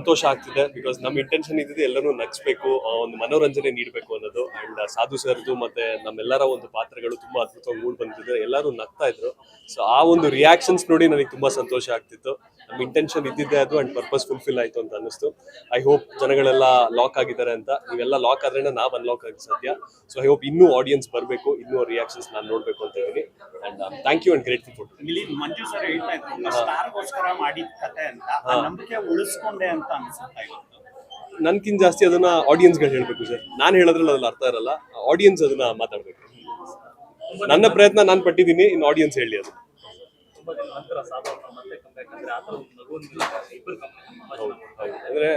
ಸಂತೋಷ ಆಗ್ತಿದೆ. ಬಿಕಾಸ್ ನಮ್ಮ ಇಂಟೆನ್ಷನ್ ಇದ್ದಿದ್ದು ಎಲ್ಲರೂ ನಗಿಸ್ಬೇಕು, ಒಂದು ಮನೋರಂಜನೆ ನೀಡಬೇಕು ಅನ್ನೋದು. ಅಂಡ್ ಸಾಧು ಸರ್ದು ಮತ್ತೆ ನಮ್ಮೆಲ್ಲರ ಒಂದು ಪಾತ್ರಗಳು ತುಂಬಾ ಅದ್ಭುತವಾಗಿ ಮೂಡ್ ಬಂದಿದೆ, ಎಲ್ಲರೂ ನಗ್ತಾ ಇದ್ರು. ಸೊ ಆ ಒಂದು ರಿಯಾಕ್ಷನ್ಸ್ ನೋಡಿ ನನಗೆ ತುಂಬಾ ಸಂತೋಷ ಆಗ್ತಿತ್ತು. ನಮ್ಮ ಇಂಟೆನ್ಷನ್ ಇದ್ದಿದ್ದೆ ಅದು, ಅಂಡ್ ಪರ್ಪಸ್ ಫುಲ್ಫಿಲ್ ಆಯ್ತು ಅಂತ ಅನ್ನಿಸ್ತು. ಐ ಹೋಪ್ ಜನಗಳೆಲ್ಲ ಲಾಕ್ ಆಗಿದ್ದಾರೆ ಅಂತ. ನೀವೆಲ್ಲ ಲಾಕ್ ಆದ್ರೆ ನಾವು ಅನ್ಲಾಕ್ ಆಗಿ ಸಾಧ್ಯ. ಸೊ ಐ ಹೋಪ್ ಇನ್ನೂ ಆಡಿಯನ್ಸ್ ಬರಬೇಕು, ಇನ್ನೂ ರಿಯಾಕ್ಷನ್ಸ್ ನಾನು ನೋಡ್ಬೇಕು ಅಂತ ಇದ್ದೀನಿ. And thank you and grateful for ಇಲ್ಲಿ ಮಂಜು ಸರ್ ಹೇಳ್ತಾ ಇದ್ರು ಸ್ಟಾರ್ಗೋಸ್ಕರ ಮಾಡಿದ ಕತೆ ಅಂತ, ಆ ನಂಬಿಕೆ ಉಳಿಸ್ಕೊಂಡೆ ಅಂತ ಅನ್ಸುತ್ತಾ ಇವತ್ತು. ನನ್ಕಿಂತ ಜಾಸ್ತಿ ಅದನ್ನ ಆಡಿಯನ್ಸ್ಗಳು ಹೇಳ್ಬೇಕು ಸರ್. ನಾನು ಹೇಳೋದ್ರಲ್ಲಿ ಅದ್ರಲ್ಲಿ ಅರ್ಥ ಇರಲ್ಲ, ಆಡಿಯನ್ಸ್ ಅದನ್ನ ಮಾತಾಡ್ಬೇಕು. ನನ್ನ ಪ್ರಯತ್ನ ನಾನು ಪಟ್ಟಿದ್ದೀನಿ, ಇನ್ನು ಆಡಿಯನ್ಸ್ ಹೇಳಿ ಅದು. ಅಂದ್ರೆ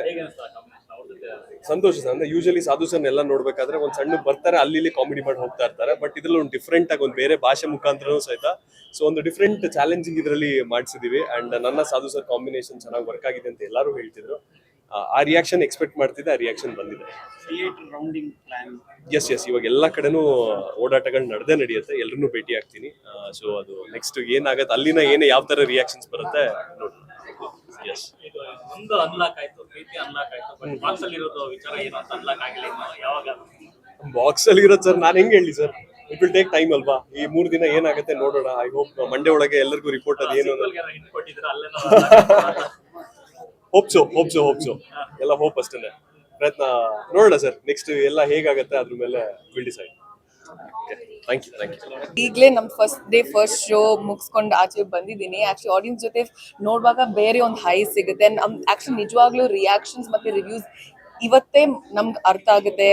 ಸಂತೋಷ ಸರ್. ಅಂದ್ರೆ ಯೂಶಲಿ ಸಾಧು ಸರ್ ಎಲ್ಲ ನೋಡ್ಬೇಕಾದ್ರೆ ಒಂದ್ ಸಣ್ಣ ಬರ್ತಾರೆ, ಅಲ್ಲಿ ಕಾಮಿಡಿ ಮಾಡಿ ಹೋಗ್ತಾ ಇರ್ತಾರೆ. ಬಟ್ ಇದ್ರಲ್ಲಿ ಒಂದು ಡಿಫ್ರೆಂಟ್ ಆಗಿ ಒಂದು ಬೇರೆ ಭಾಷೆ ಮುಖಾಂತರನೂ ಸಹಿತ ಸೊ ಒಂದು ಡಿಫ್ರೆಂಟ್ ಚಾಲೆಂಜಿಂಗ್ ಇದರಲ್ಲಿ ಮಾಡಿಸಿದೀವಿ. ಅಂಡ್ ನನ್ನ ಸಾಧು ಸರ್ ಕಾಂಬಿನೇಷನ್ ಚೆನ್ನಾಗಿ ವರ್ಕ್ ಆಗಿದೆ ಅಂತ ಎಲ್ಲರೂ ಹೇಳ್ತಿದ್ರು. ಆ ರಿಯಾಕ್ಷನ್ ಎಕ್ಸ್ಪೆಕ್ಟ್ ಮಾಡ್ತಿದ್ದೆ, ಆ ರಿಯಾಕ್ಷನ್ ಬಂದಿದೆ. ಎಸ್ ಇವಾಗ ಎಲ್ಲ ಕಡೆನೂ ಓಡಾಟಗಳು ನಡೆಯುತ್ತೆ, ಎಲ್ಲರನ್ನೂ ಭೇಟಿ ಆಗ್ತೀನಿ. ಸೊ ಅದು ನೆಕ್ಸ್ಟ್ ಏನಾಗತ್ತೆ, ಅಲ್ಲಿನ ಯಾವ ತರ ರಿಯಾಕ್ಷನ್ಸ್ ಬರುತ್ತೆ ನೋಡಿ. ಎಸ್ ಒಂದು ಅನ್ಲಾಕ್ ಆಯ್ತು, ಪ್ರೀತಿ ಅನ್ಲಾಕ್ ಆಯ್ತು, ಬಟ್ ಬಾಕ್ಸ್ ಅಲ್ಲಿ ಇರೋದು ವಿಚಾರ ಏನು ಅಂತ ಅನ್ಲಾಕ್ ಆಗಿಲ್ಲ ಇನ್ನು. ಯಾವಾಗ ಬಾಕ್ಸ್ ಅಲ್ಲಿ ಇರೋದು ಸರ್ ನಾನು ಹೆಂಗ್ ಹೇಳಿ sir, it will take time ಅಲ್ವಾ. ಈ 3 ದಿನ ಏನಾಗುತ್ತೆ ನೋಡೋಣ. ಐ ಹೋಪ್ ಮಂಡೇ ಒಳಗೆ ಎಲ್ಲರಿಗೂ ರಿಪೋರ್ಟ್ ಅದು ಏನು ಹಿಂಟ್ ಕೊಟ್ಟಿದ್ರ ಅಲ್ಲೇನೋ ಹೋಪ್ಸೋ ಎಲ್ಲ ಹೋಪ್ ಅಷ್ಟೇ. ಪ್ರಯತ್ನ ನೋಡೋಣ ಸರ್, ನೆಕ್ಸ್ಟ್ ಎಲ್ಲ ಹೇಗಾಗತ್ತೆ ಅದ್ರ ಮೇಲೆ ವಿಲ್ ಡಿಸೈಡ್. Thank you. ಈಗಲೇ ನಮ್ ಫಸ್ಟ್ ಶೋ ಮುಗಿಸ್ಕೊಂಡು ಆಚೆ ಬಂದಿದ್ದೀನಿ. ಆಕ್ಚುಲಿ ಆಡಿಯನ್ಸ್ ಜೊತೆ ನೋಡುವಾಗ ಬೇರೆ ಒಂದು ಹೈ ಸಿಗುತ್ತೆ. ಆಕ್ಚುಲಿ ನಿಜವಾಗ್ಲೂ ರಿಯಾಕ್ಷನ್ಸ್ ಮತ್ತೆ ರಿವ್ಯೂಸ್ ಇವತ್ತೇ ನಮ್ಗೆ ಅರ್ಥ ಆಗುತ್ತೆ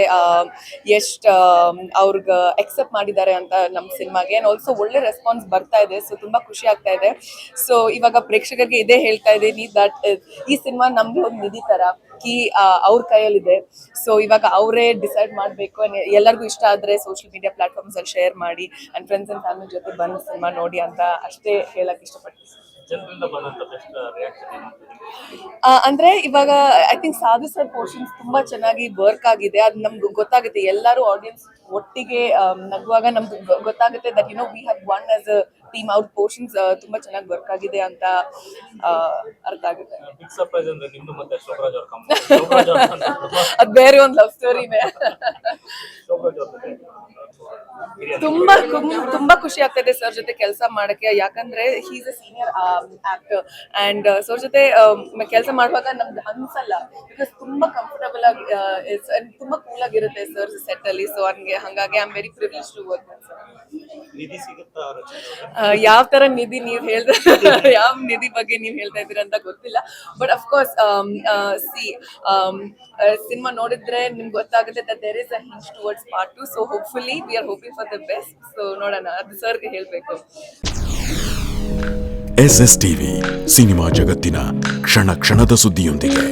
ಎಷ್ಟು ಅವ್ರಿಗೆ ಎಕ್ಸೆಪ್ಟ್ ಮಾಡಿದ್ದಾರೆ ಅಂತ ನಮ್ಮ ಸಿನಿಮಾಗೆ. ಆ್ಯಂಡ್ ಆಲ್ಸೋ ಒಳ್ಳೆ ರೆಸ್ಪಾನ್ಸ್ ಬರ್ತಾ ಇದೆ. ಸೊ ತುಂಬ ಖುಷಿ ಆಗ್ತಾ ಇದೆ. ಸೊ ಇವಾಗ ಪ್ರೇಕ್ಷಕರಿಗೆ ಇದೇ ಹೇಳ್ತಾ ಇದ್ದೀನಿ, ದಟ್ ಈ ಸಿನಿಮಾ ನಮ್ಗೆ ಒಂದು ನಿಧಿ ಥರ ಅವ್ರ ಕೈಯಲ್ಲಿದೆ. ಸೊ ಇವಾಗ ಅವರೇ ಡಿಸೈಡ್ ಮಾಡಬೇಕು. ಎಲ್ಲರಿಗೂ ಇಷ್ಟ ಆದರೆ ಸೋಷಿಯಲ್ ಮೀಡಿಯಾ ಪ್ಲಾಟ್ಫಾರ್ಮ್ಸ್ ಅಲ್ಲಿ ಶೇರ್ ಮಾಡಿ ಅಂಡ್ ಫ್ರೆಂಡ್ಸ್ ಅಂಡ್ ಫ್ಯಾಮಿಲಿ ಜೊತೆ ಬಂದು ಸಿನಿಮಾ ನೋಡಿ ಅಂತ ಅಷ್ಟೇ ಹೇಳಕ್ ಇಷ್ಟಪಡ್ತೀನಿ. ಅಂದ್ರೆ ಇವಾಗ ಐ ಥಿಂಕ್ ಸಾಧು ಸರ್ ಪೋರ್ಷನ್ಸ್ ತುಂಬಾ ಚೆನ್ನಾಗಿ ವರ್ಕ್ ಆಗಿದೆ. ಅದು ನಮ್ಗೆ ಗೊತ್ತಾಗುತ್ತೆ, ಎಲ್ಲರೂ ಆಡಿಯನ್ಸ್ ಒಟ್ಟಿಗೆ ನಗುವಾಗ ನಮ್ಗೆ ಗೊತ್ತಾಗುತ್ತೆ that you know we have won as a team. ಅವ್ರ ಪೋರ್ಷನ್ಸ್ ತುಂಬಾ ಚೆನ್ನಾಗಿ ವರ್ಕ್ ಆಗಿದೆ ಅಂತ ಅರ್ಥ ಆಗುತ್ತೆ. ಅದ್ ಬೇರೆ ಒಂದು ಲವ್ ಸ್ಟೋರಿನೇ. ತುಂಬಾ ಖುಷಿ ಆಗ್ತಾ ಇದೆ ಸರ್ ಜೊತೆ ಕೆಲಸ ಮಾಡಕ್ಕೆ. ಯಾಕಂದ್ರೆ he is a senior actor and sir ಜೊತೆ ಕೆಲಸ ಮಾಡುವಾಗ ನಮ್ಗೆ ಅನ್ಸಲ್ಲ, ಬಿಕಾಸ್ ತುಂಬಾ ಕಂಫರ್ಟಬಲ್ ಆಗಿ ತುಂಬಾ ಕೂಲ್ ಆಗಿರುತ್ತೆ ಸರ್ ಸೆಟ್ ಅಲ್ಲಿ. ಸೊ ಹಂಗಾಗಿ I am very privilege to work with sir. ಯಾವ ತರ ನಿಧಿ ನೀವ್ ಹೇಳ್ತಾ ಯಾವ ನಿಧಿ ಬಗ್ಗೆ ನೀವ್ ಹೇಳ್ತಾ ಇದ್ದೀರಾ ಅಂತ ಗೊತ್ತಿಲ್ಲ. ಬಟ್ ಅಫ್ಕೋರ್ಸ್ ಸಿನಿಮಾ ನೋಡಿದ್ರೆ ನಿಮ್ಗೆ ಗೊತ್ತಾಗುತ್ತೆ that there is a hinge towards part 2. So hopefully we are hoping for the best. So ನೋಡೋಣ, ಅದು ಸರ್ಗೆ ಹೇಳ್ಬೇಕು. SS TV ಸಿನಿಮಾ ಜಗತ್ತಿನ ಕ್ಷಣ ಕ್ಷಣದ ಸುದ್ದಿಯೊಂದಿಗೆ.